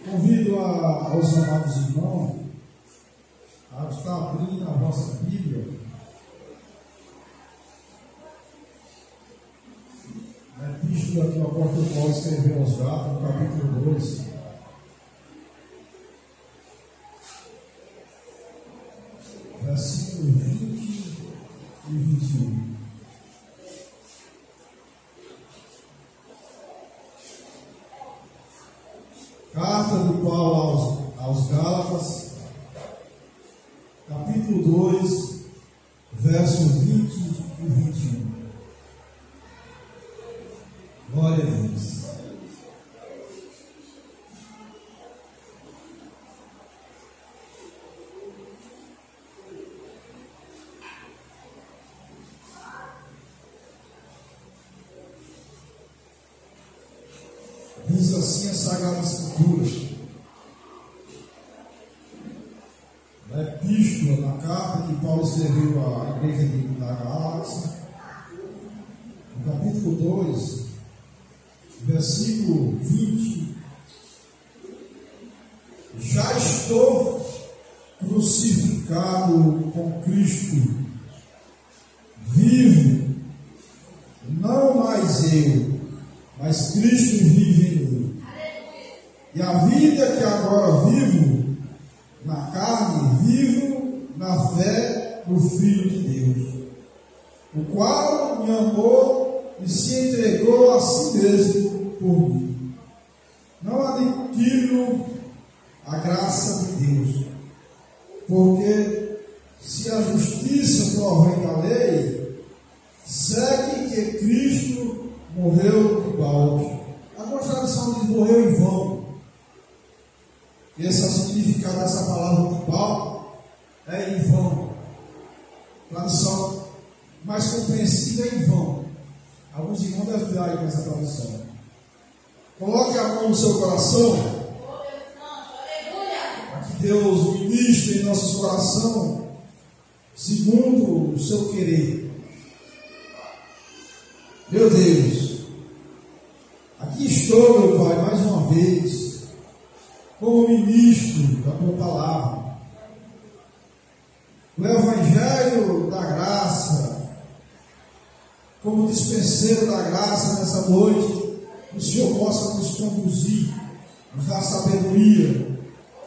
Convido aos amados irmãos a estar abrindo a vossa Bíblia na epístola que o apóstolo Paulo escreveu aos Gálatas, no capítulo 2, versículos 20 e 21. Carta de Paulo aos Gálatas, capítulo 2, versos 20 e 21. Glória a Deus. Diz assim a Sagrada Escritura, na epístola, na carta que Paulo escreveu à igreja da Galácia, no capítulo 2, versículo 20: já estou crucificado com Cristo, vivo, não mais eu, mas Cristo vive em mim. E a vida que agora vivo na carne, vivo na fé do Filho de Deus, o qual me amou e se entregou a si mesmo por mim. Não adquiro a graça de Deus, porque se a justiça provém da lei, segue que Cristo morreu de balde. A contradição diz morreu em vão. Esse é o significado dessa palavra de balde, é em vão. Tradução mais compreensível é em vão. Alguns irmãos devem ter aí com essa tradução. Coloque a mão no seu coração, para que Deus ministre em nossos corações segundo o seu querer. Meu Deus, aqui estou, meu Pai, mais uma vez, como ministro da tua palavra, o Evangelho da graça, como dispenseiro da graça nessa noite, que o Senhor possa nos conduzir, nos dar sabedoria,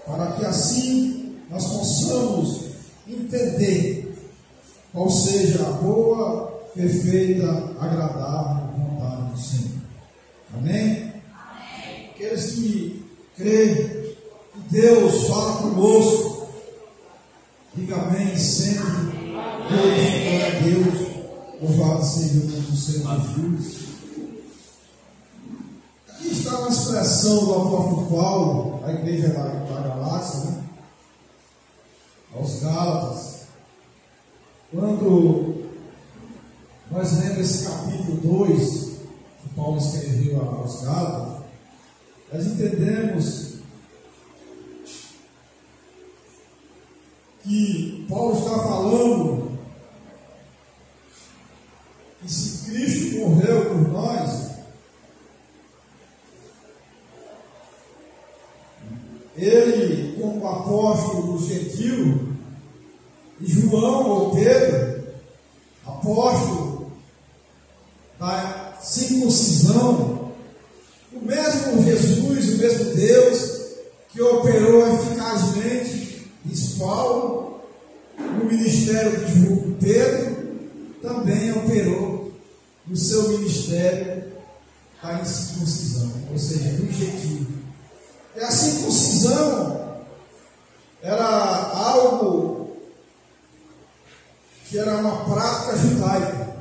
para que assim nós possamos entender qual seja a boa, perfeita, agradável vontade do Senhor. Amém? Amém. Aqueles que creem que Deus fala conosco, diga amém sempre. Glorificando a Deus. Louvado seja o nome do Senhor Jesus. Aqui está uma expressão do apóstolo Paulo, a igreja da Galácia, né? Aos Gálatas, quando nós lemos esse capítulo 2 que Paulo escreveu aos Gálatas, nós entendemos que Paulo está falando que se Cristo morreu por nós, ele, como apóstolo do gentil, e João ou Pedro, apóstolo da circuncisão, o mesmo Jesus, o mesmo Deus que operou eficazmente, diz Paulo, no ministério de Pedro, também operou no seu ministério da circuncisão, ou seja, do gentil. E a circuncisão era algo que era uma prática judaica.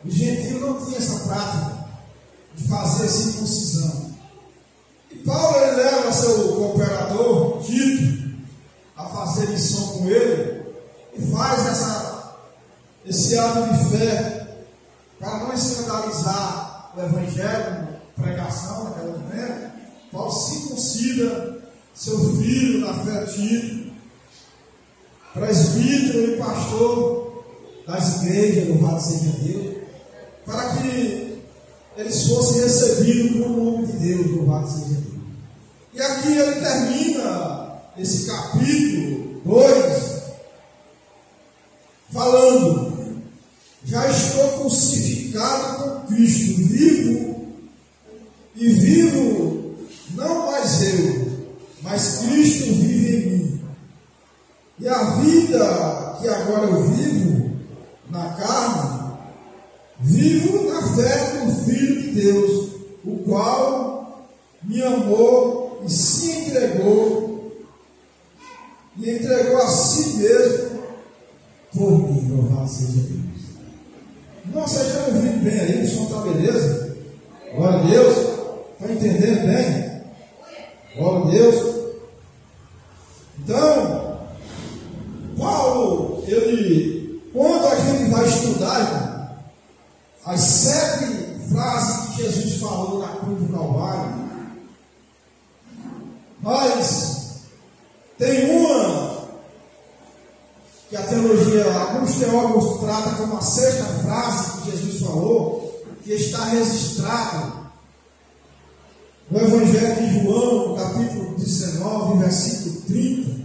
O gentil não tinha essa prática de fazer circuncisão. E Paulo ele leva seu cooperador, Tito, a fazer missão com ele e faz esse ato de fé para não escandalizar o evangelho, pregação naquele momento. Paulo circuncida seu filho na fé, Tito, presbítero e pastor das igrejas, louvado seja Deus, para que eles fossem recebidos com o nome de Deus, louvado seja Deus. E aqui ele termina esse capítulo 2 falando: já estou crucificado com Cristo, vivo, e vivo não mais eu, mas Cristo vive em mim. E a vida que agora eu vivo na carne, vivo na fé do Filho de Deus, o qual me amou e se entregou, e entregou a si mesmo por mim. Louvado seja Deus. Irmão, vocês estão ouvindo bem aí? O som está beleza? Glória a Deus. Estão entendendo bem? Glória a Deus. Então, Paulo, quando a gente vai estudar, irmão, as 7 frases que Jesus falou na cruz do Calvário, mas tem uma que a teologia, alguns teólogos tratam como a 6ª frase que Jesus falou, que está registrada no Evangelho de João, no capítulo 19, versículo 30,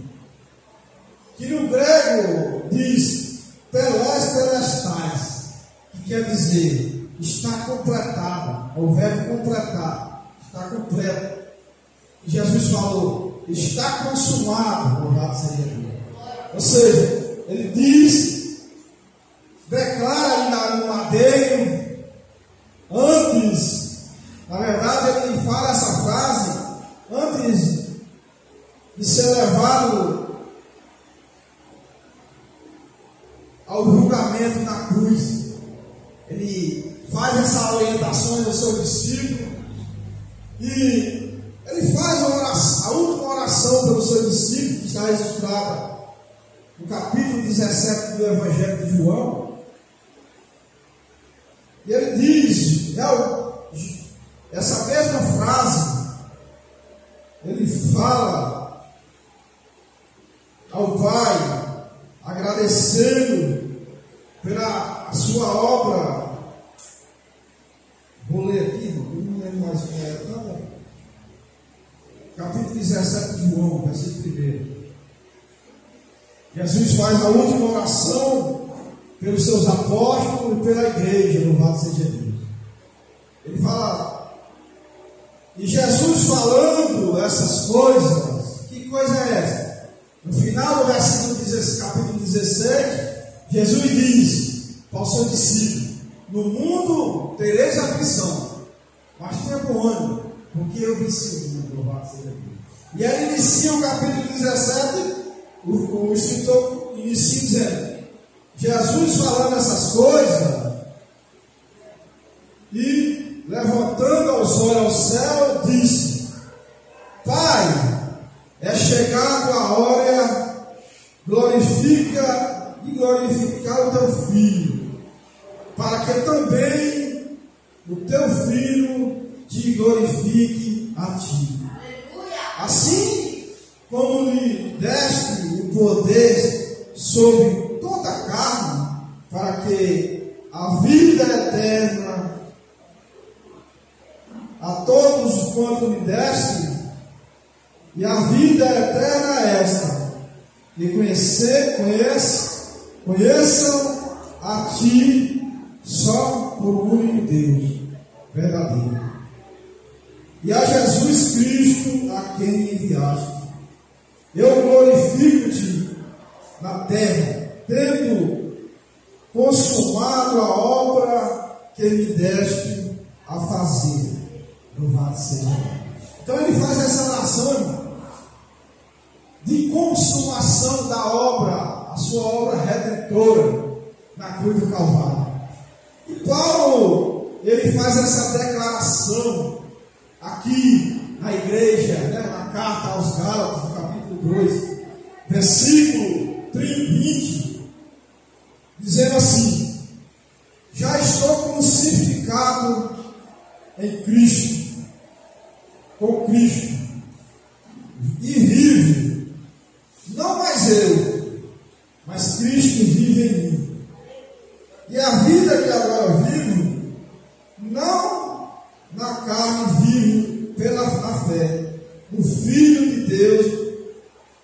que no grego diz telos telestais, que quer dizer está completado, é o verbo completar, está completo. Jesus falou, está consumado, louvado seja Deus. Ou seja, ele diz, declara no madeiro, antes, na verdade ele fala essa frase, antes de ser levado ao julgamento na cruz. Ele faz essas orientações ao seu discípulo e ele faz a última oração pelo seu discípulo, que está registrada no capítulo 17 do Evangelho de João. E ele diz, essa mesma frase, ele fala ao Pai, agradecendo pela sua obra. Vou ler aqui, não lembro mais quem era, não. Capítulo 17 de João, versículo 1. Jesus faz a última oração pelos seus apóstolos e pela igreja, louvado seja Deus. Ele fala, e Jesus falando essas coisas, que coisa é essa? No final do versículo 16, capítulo 16, Jesus diz para o seu discípulo: no mundo tereis aflição, mas tenha bom ânimo, porque eu venci o mundo, louvado seja Deus. E aí inicia o capítulo 17, o escritor inicia dizendo, Jesus falando essas coisas, e levantando os olhos ao céu, disse: Pai, é chegado a hora, glorifica e glorificar o teu Filho, para que também o teu Filho te glorifique a ti. Assim como lhe deste o poder sobre toda a carne, para que a vida eterna a todos quanto lhe deste, e a vida eterna é esta, e conheçam a ti só por único Deus verdadeiro, e a Jesus Cristo a quem me enviaste. Eu glorifico-te na terra, tendo consumado a obra que me deste a fazer. Louvado seja Deus. Então ele faz essa oração de consumação da obra, a sua obra redentora na cruz do Calvário. E Paulo, ele faz essa declaração aqui na igreja, na carta aos Gálatas, no capítulo 2, versículo 20, dizendo assim: já estou crucificado em Cristo, com Cristo, e vivo, não mais eu, mas Cristo vive em mim. E a vida que agora vivo, não na carne vivo na fé, o Filho de Deus,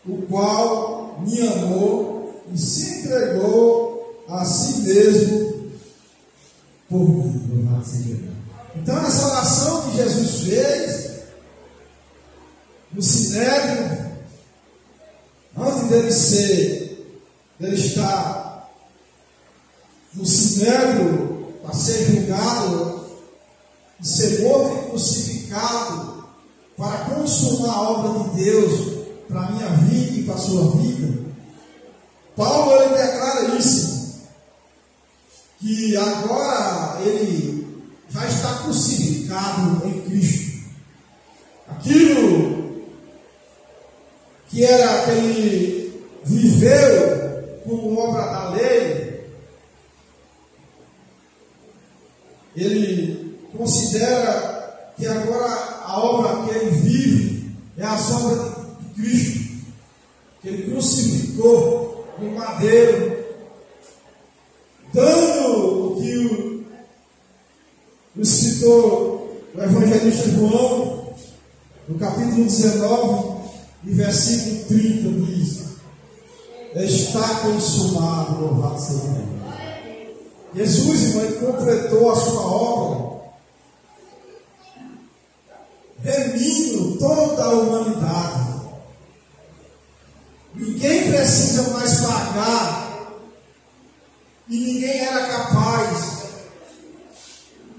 o qual me amou e se entregou a si mesmo por mim. Louvado seja Deus. Então, essa oração que Jesus fez no Sinédrio, antes dele estar no Sinédrio para ser julgado e ser morto e crucificado para consumar a obra de Deus para a minha vida e para a sua vida, Paulo ele declara isso, que agora ele já está crucificado em Cristo. Aquilo que era que ele viveu como obra da lei, ele considera que agora a obra que ele vive é a obra de Cristo, que ele crucificou no madeiro, dando o que o escritor, o evangelista João, no capítulo 19, e versículo 30, diz: está consumado, louvado seja Deus. Jesus, irmão, ele completou a sua obra, remindo toda a humanidade. Ninguém precisa mais pagar, e ninguém era capaz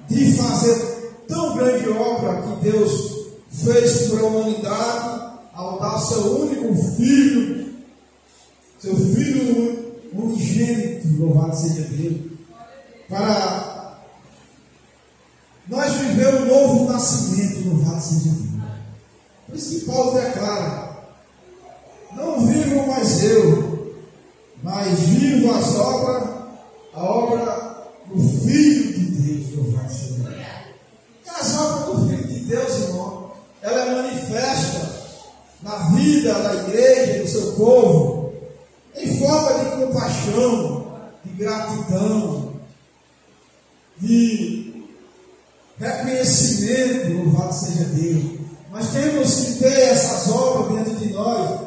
de fazer tão grande obra que Deus fez para a humanidade ao dar seu único filho, seu filho unigênito, louvado seja Deus, para nós viver um novo nascimento, louvado seja Deus. Por isso que Paulo declara: não vivo mais eu, mas vivo a obra do Filho de Deus, louvado seja Deus. E as obras do Filho de Deus, irmão, ela é manifesta na vida da igreja, do seu povo, em forma de compaixão, de gratidão, de reconhecimento, louvado seja Deus. Mas temos que ter essas obras dentro de nós,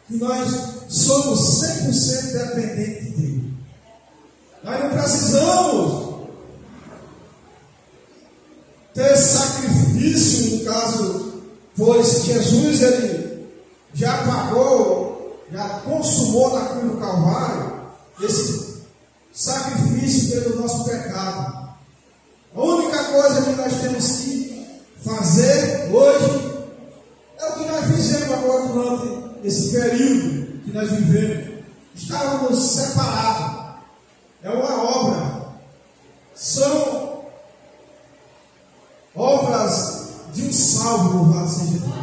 que nós somos 100% dependentes de Deus. Nós não precisamos ter sacrifício, no caso, pois Jesus ele já pagou, já consumou na cruz do Calvário esse sacrifício pelo nosso pecado. A única coisa que nós temos que fazer hoje é o que nós fizemos agora durante esse período que nós vivemos. Estávamos separados. É uma obra. São obras de um salvo, louvado seja Deus.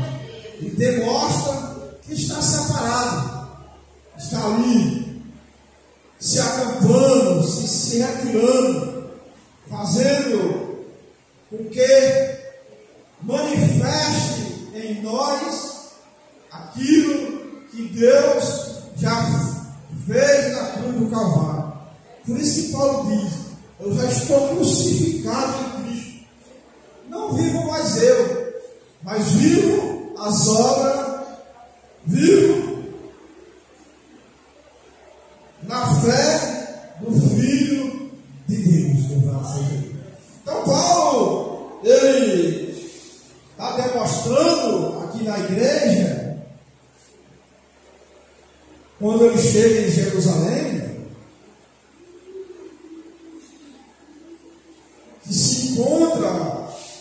E demonstra que está separado. Está ali, se acampando, se retirando, fazendo com que manifeste em nós aquilo que Deus já fez na cruz do Calvário. Por isso que Paulo diz: eu já estou crucificado em Cristo. Não vivo mais eu, mas vivo as obras, vivo na fé do Filho de Deus. Então Paulo, ele está demonstrando aqui na igreja, quando ele chega em Jerusalém, que se encontra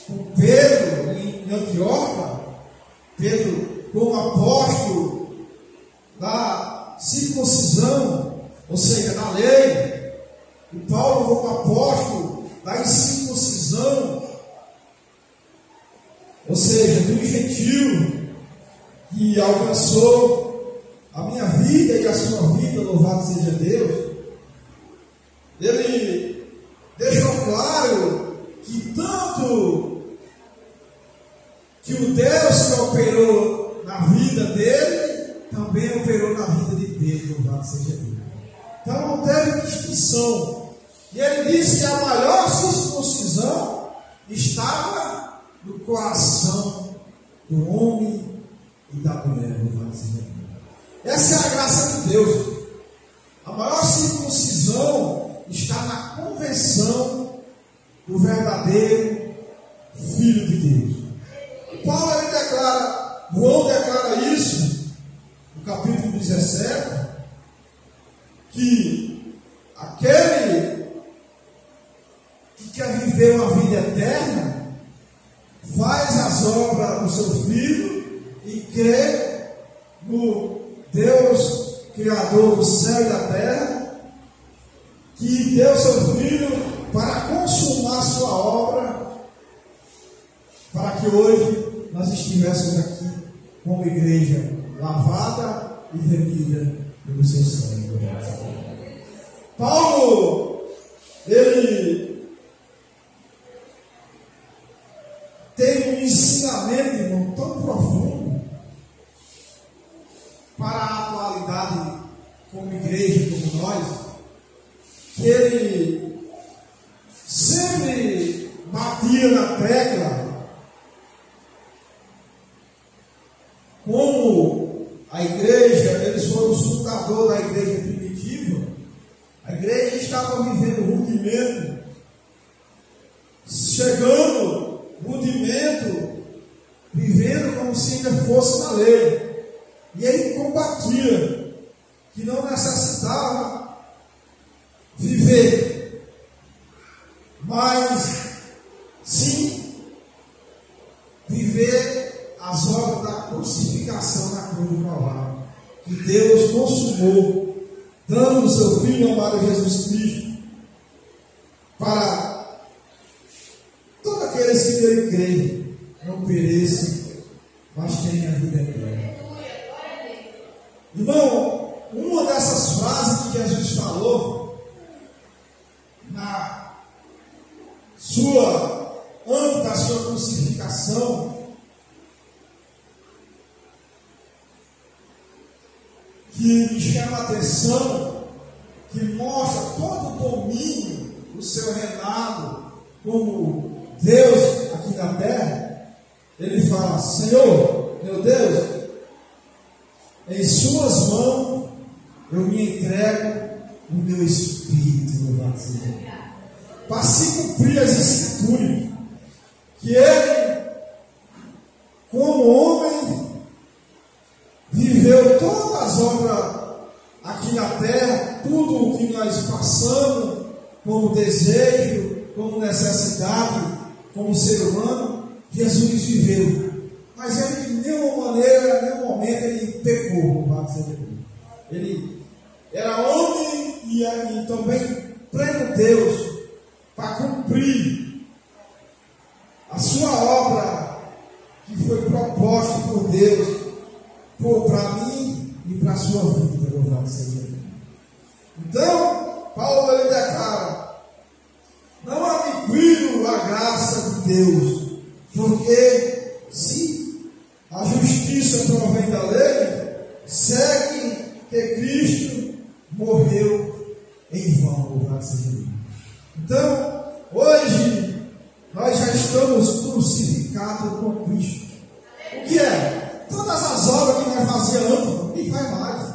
com Pedro em Antioquia, Pedro como apóstolo da circuncisão, ou seja, da lei, e Paulo como apóstolo da incircuncisão, ou seja, do gentil, que alcançou a minha vida e a sua vida, louvado seja Deus. Ele deixou claro que tanto que o Deus que operou na vida dele, também operou na vida de Deus, louvado seja Deus. Então não teve distinção. E ele disse que a maior circuncisão estava no coração do homem e da mulher. Essa é a graça de Deus. A maior circuncisão está na conversão do verdadeiro Filho de Deus. Paulo ele declara, João declara isso no capítulo 17, que aquele que quer viver uma vida eterna faz as obras do seu Filho e crê no Deus Criador do céu e da terra, que deu seu Filho para consumar sua obra, para que hoje nós estivéssemos aqui como igreja lavada e remida pelo seu sangue. Paulo, ele tem um ensinamento, irmão, tão profundo para a atualidade como igreja, como nós, que ele sempre batia na tecla como a igreja, eles foram os fundadores da igreja primitiva. A igreja estava vivendo rudimento, chegando rudimento, vivendo como se ainda fosse na lei. E ele combatia que não necessitava viver, mas sim viver as obras da crucificação na cruz do Calvário, que Deus consumou, dando o seu Filho amado Jesus Cristo, para todos aqueles que nele creem, não pereçam, mas tenham a vida eterna. Irmão, uma dessas frases que Jesus falou na sua, antes da sua crucificação, que me chama a atenção, que mostra todo o domínio do seu reinado como Deus aqui na terra. Ele fala: Senhor, meu Deus, em suas mãos eu me entrego o meu espírito, louvado seja, para se cumprir as escrituras, que ele, como homem, viveu todas as obras aqui na terra, tudo o que nós passamos como desejo, como necessidade, como ser humano, Jesus viveu. Mas ele, de nenhuma maneira, em nenhum momento, ele pecou. Ele era homem e também pleno Deus, para cumprir a sua obra que foi proposta por Deus, para mim e para a sua vida, louvado seja Deus. Então, Paulo ele declara: não adquiro a graça de Deus, porque se a justiça provém da lei, segue que Cristo morreu em vão, louvado seja Deus. Então, hoje, nós já estamos crucificados com Cristo. O que é? Todas as obras que nós fazíamos antes, nem faz mais.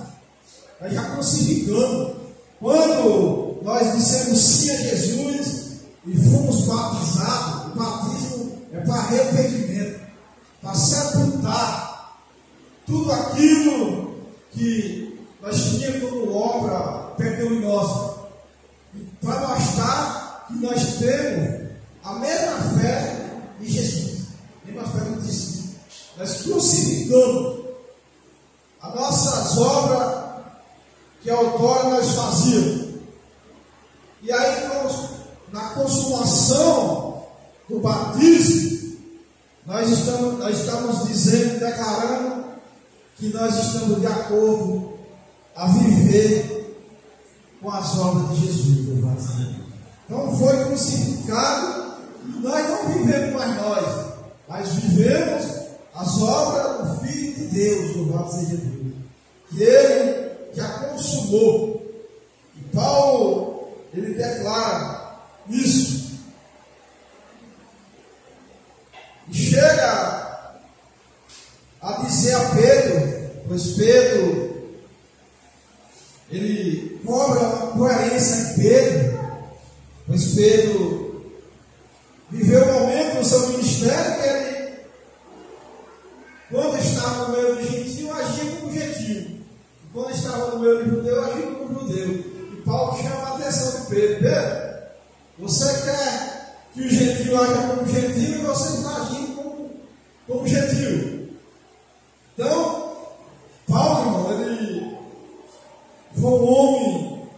Nós já crucificamos. Quando nós dissemos sim a Jesus e fomos batizados, o batismo é para arrependimento, para sepultar tudo aquilo que nós tínhamos como obra pecaminosa, para mostrar que nós temos a mesma fé de Jesus, a mesma fé do discípulo. Nós crucificamos as nossas obras que outrora nós fazíamos. E aí, na consumação do batismo, nós estamos dizendo, declarando que nós estamos de acordo a viver com as obras de Jesus. Então foi crucificado, e nós não vivemos mais nós, mas vivemos as obras do Filho de Deus, louvado seja Deus, que ele já consumou. E Paulo, ele declara isso. E chega a dizer a Pedro, pois Pedro, ele cobra uma coerência em Pedro, pois Pedro viveu um momento no seu ministério que ele, quando estava no meio do gentio, agia como gentio, e quando estava no meio do judeu, agia como judeu. E Paulo chama a atenção de Pedro: Pedro, você quer que o gentio haja como gentio e você está agindo como gentio. Então, Paulo, irmão, ele foi um homem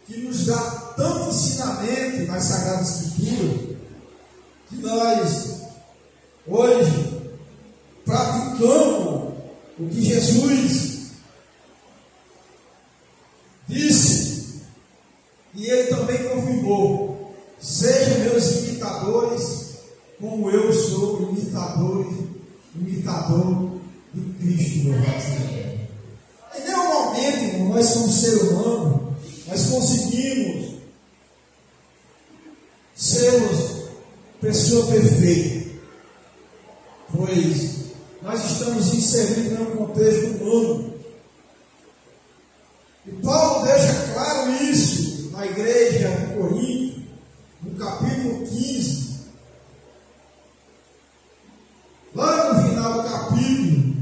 que nos dá tanto ensinamento nas Sagradas Escrituras, que nós, hoje, praticamos o que Jesus disse, e ele também confirmou: sejam meus imitadores, como eu sou imitador de Cristo. Em nenhum momento, irmão, nós somos ser humano, nós conseguimos sermos pessoa perfeita, pois nós estamos inseridos em um contexto humano. E Paulo deixa claro isso na igreja de Corinto, no capítulo 15. Lá no final do capítulo,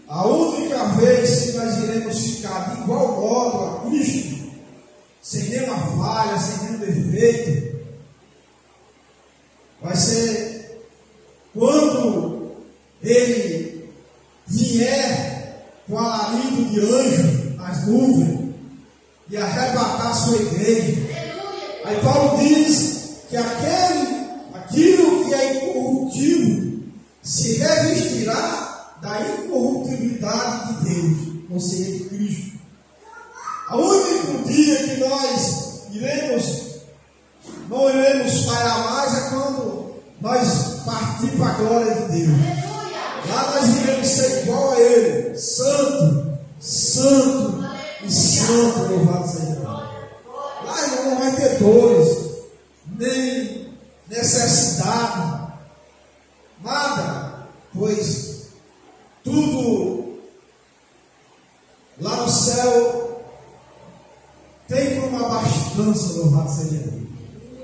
a única vez que nós iremos ficar de igual modo a Cristo, sem nenhuma falha, sem nenhum defeito, vai ser quando ele vier com alarido de anjo nas nuvens e arrebatar a sua igreja. Aí Paulo diz que aquilo que é incorruptível se revestirá da incorruptibilidade de Deus, ou seja, de Cristo. O único dia que nós não iremos falhar mais é quando nós partir para a glória de Deus. Lá nós iremos ser igual a Ele, santo, santo e santo, louvado seja Deus. Lá não vai ter dores, nem necessidade, nada, pois tudo lá no céu tem como abastança, louvado seja Deus.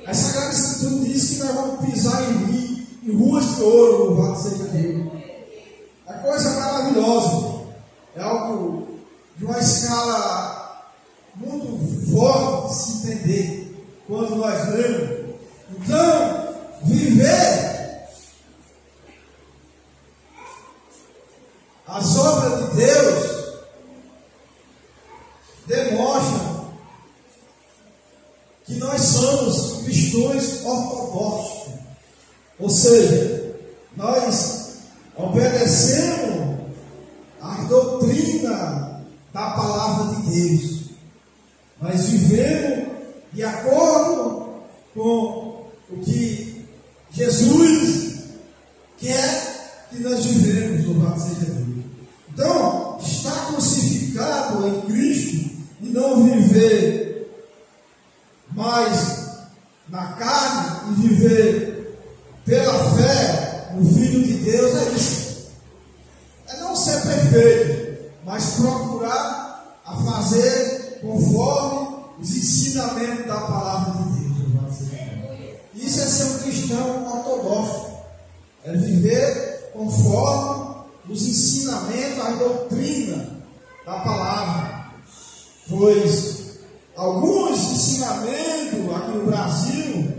A Sagrada Escritura diz que nós vamos pisar em ruas de ouro, louvado seja Deus. É coisa maravilhosa, é algo de uma escala muito forte de se entender quando nós lemos. Então, viver as obras de Deus demonstram que nós somos cristãos ortodoxos, ou seja, nós obedecemos a doutrina da palavra de Deus, nós vivemos de acordo com o que Jesus quer que nós vivemos, louvado seja Deus. Então, estar crucificado em Cristo e não viver mais na carne e viver pela fé no Filho de Deus é isso. É não ser perfeito, mas procurar a fazer conforme os ensinamentos da palavra de Deus. Isso é ser um cristão ortodoxo. É viver conforme os ensinamentos, a doutrina da palavra. Pois alguns ensinamentos aqui no Brasil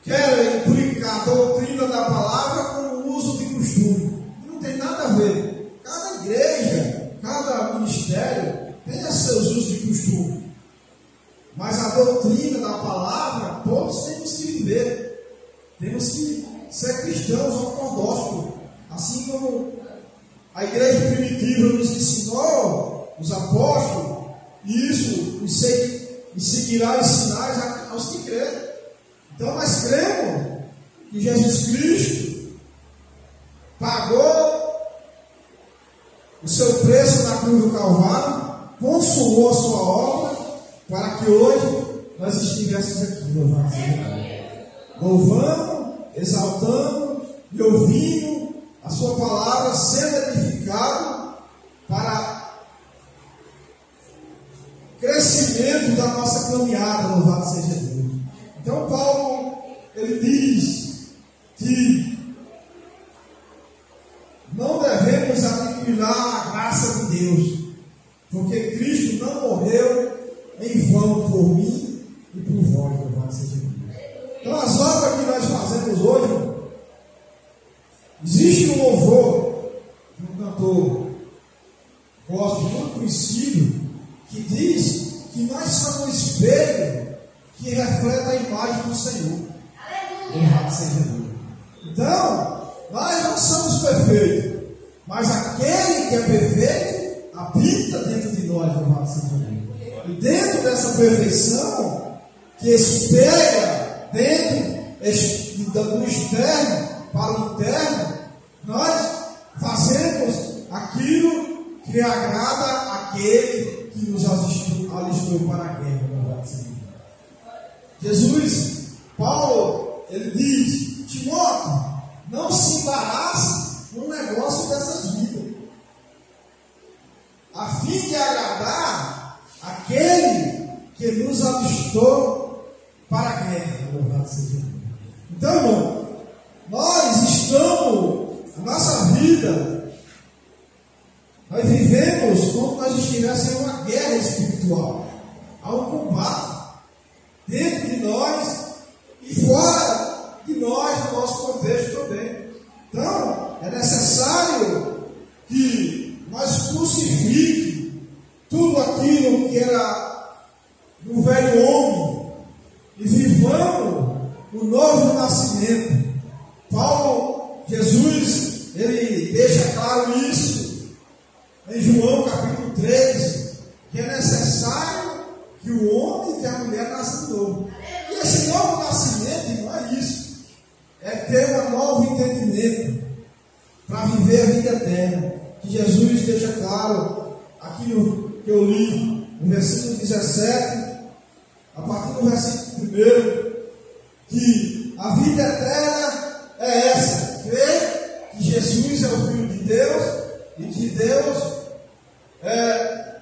querem implicar a doutrina da palavra com o uso de costume. Não tem nada a ver. Cada igreja, cada ministério tem seus usos de costume. Mas a doutrina da palavra, todos temos que viver. Temos que ser cristãos ortodoxos. Assim como a igreja primitiva nos ensinou, os apóstolos, isso e seguirá os sinais aos que crerem. Então nós cremos que Jesus Cristo pagou o seu preço na cruz do Calvário, consumou a sua obra, para que hoje nós estivéssemos aqui, louvando, exaltando e ouvindo a sua palavra sendo edificado para crescimento da nossa caminhada, louvado seja Deus. Então Paulo, ele diz que não devemos aniquilar a graça de Deus, porque Cristo não morreu em vão por mim e por vós, louvado seja Deus. Então as obras que nós fazemos hoje, existe um louvor de um cantor gospel muito conhecido que diz que nós somos um espelho que reflete a imagem do Senhor. Louvado seja Deus. Então, nós não somos perfeitos, mas aquele que é perfeito habita dentro de nós, louvado seja Deus. E dentro dessa perfeição, que espelha dentro do externo para o interno, nós fazemos aquilo que agrada aquele que nos alistou para a guerra. Jesus, Paulo, ele diz: Timóteo, não se embarace num negócio dessas vidas, a fim de agradar aquele que nos alistou para a guerra. Então, irmão, nós estamos, a nossa vida, nós vivemos como nós estivéssemos em uma guerra espiritual. Há um combate dentro de nós e fora de nós, no nosso contexto também. Então, é necessário que nós crucifiquemos tudo aquilo que era no velho homem e vivamos o novo nascimento. Paulo, Jesus, ele deixa claro isso em João capítulo 3, que é necessário que o homem e a mulher nasçam de novo. E esse novo nascimento não é isso, é ter um novo entendimento para viver a vida eterna, que Jesus deixa claro aqui no que eu li, no versículo 17, a partir do versículo 1, que a vida eterna é essa: crer que Jesus é o Filho de Deus e que Deus é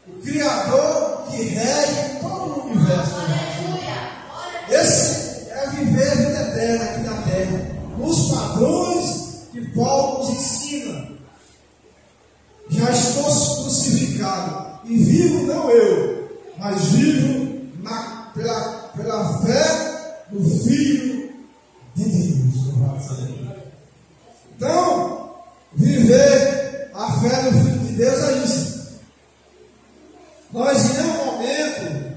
o Criador que rege todo o universo. Esse é viver a vida eterna aqui na terra, nos padrões que Paulo nos ensina. Já estou crucificado e vivo não eu, mas vivo pela fé no Filho de Deus. Então, viver a fé no Filho de Deus é isso. Nós em nenhum momento,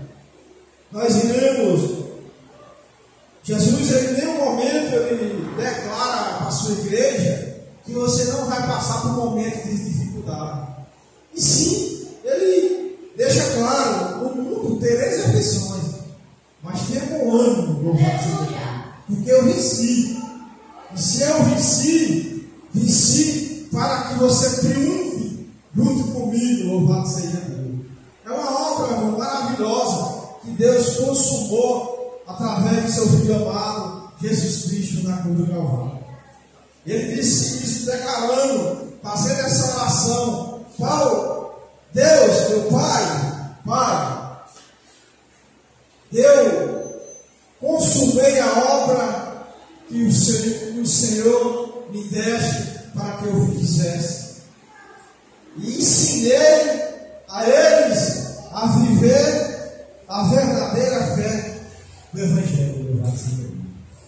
Jesus em nenhum momento ele declara para a sua igreja que você não vai passar por momentos de dificuldade. E sim, ele deixa claro: no mundo tereis aflições, mas tenha bom ânimo, louvado seja Deus, porque eu venci. E se eu venci para que você triunfe junto comigo, louvado seja Deus. É uma obra, irmão, maravilhosa que Deus consumou através do seu Filho amado, Jesus Cristo, na cruz do Calvário. Ele disse isso declarando, fazendo essa oração: Paulo, Deus, meu Pai, eu consumei a obra que o Senhor me deste para que eu fizesse. E ensinei a eles a viver a verdadeira fé do Evangelho.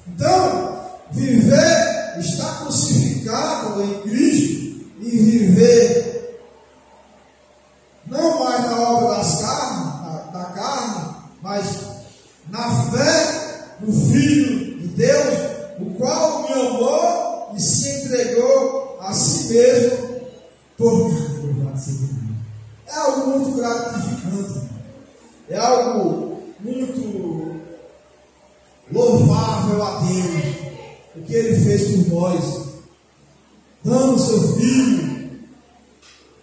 Então, viver, estar crucificado em Cristo e viver não mais na obra da carne, mas na fé do Filho de Deus, o qual me amou e se entregou a si mesmo por mim. É algo muito gratificante, é algo muito louvável a Deus, o que Ele fez por nós, dando seu Filho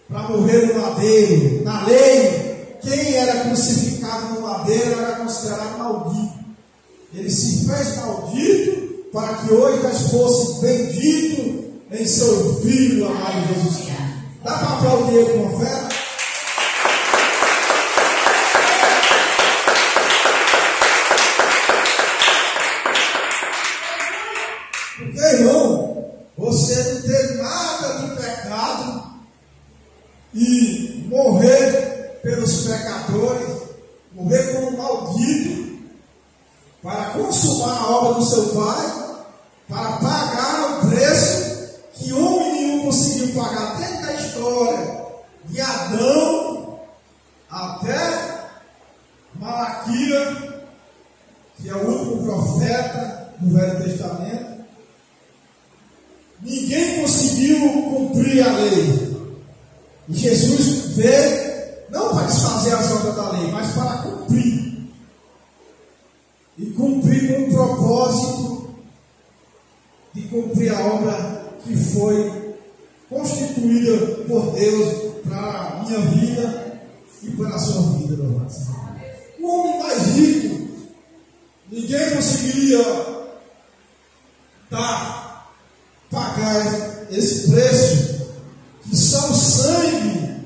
para morrer no madeiro. Na lei, quem era crucificado no madeiro era considerado maldito. Ele se fez maldito para que hoje nós fôssemos benditos em seu Filho amado Jesus Cristo. Dá para aplaudir ele com fé? Porque, irmão, você não tem nada de pecado e morrer pelos pecadores, morrer como maldito, para consumar a obra do seu Pai, para pagar o preço que homem nenhum conseguiu pagar desde a história de Adão até Malaquias, que é o último profeta do Velho Testamento. Ninguém conseguiu cumprir a lei. E Jesus veio não para desfazer as obras da lei, mas para cumprir. E cumprir com o propósito de cumprir a obra que foi constituída por Deus para a minha vida e para a sua vida, louvado seja Deus. O homem mais rico, ninguém conseguiria pagar esse preço, que só o sangue,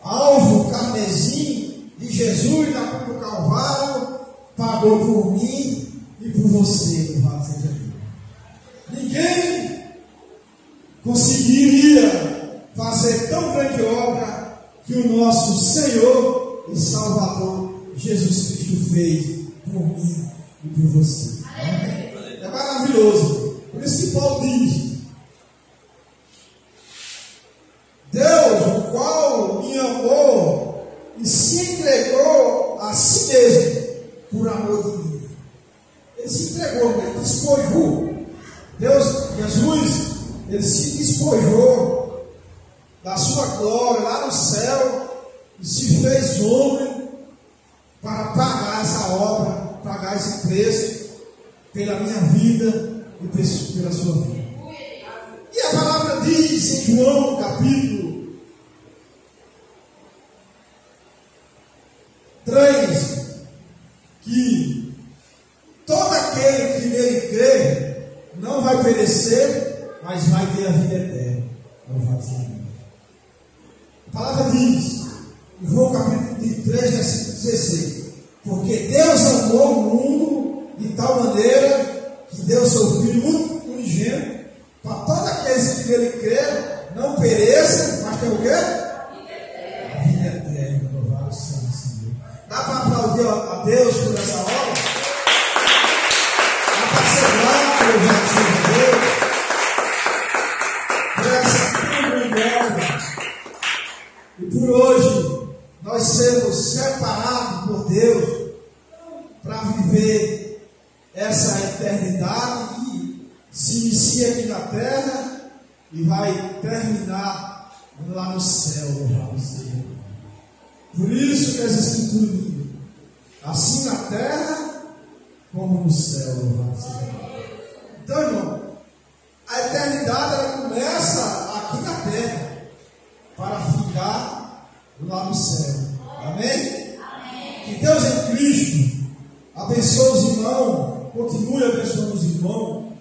alvo carmesim de Jesus na cruz do Calvário, pagou por mim e por você, louvado seja Deus. Ninguém conseguiria fazer tão grande obra que o nosso Senhor e Salvador Jesus Cristo fez por mim e por você. Amém? É maravilhoso. Por isso que Paulo diz: Deus, o qual me amou e se entregou a si mesmo por amor de mim. Ele se entregou, ele despojou. Deus, Jesus, ele se despojou da sua glória lá no céu e se fez homem para pagar essa obra, pagar esse preço pela minha vida e pela sua vida. E a palavra diz em João capítulo 3 que todo aquele que nele crê não vai perecer, mas vai ter a vida eterna. A palavra diz em João capítulo 3, versículo 16: porque Deus amou o mundo de tal maneira que deu seu Filho unigênito, para todos aqueles que nele creram não pereçam, mas tem o quê? A vida eterna. Louvado seja o Senhor. Dá para aplaudir a Deus por essa obra? Dá para ser grato, louvado seja Deus, por essa grande obra. E por hoje nós sermos separados por Deus para viver essa eternidade que se inicia aqui na terra e vai terminar lá no céu, louvado seja. Por isso que as Escrituras dizem: assim na terra como no céu, louvado seja. Então, irmão, a eternidade ela começa aqui na terra para ficar lá no céu. Amém? Amém. Que Deus em Cristo abençoe os irmãos, continue abençoando os irmãos,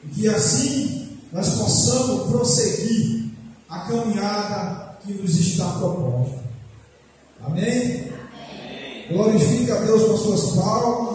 e que assim nós possamos prosseguir a caminhada que nos está proposta. Amém? Amém. Glorifique a Deus com suas palmas.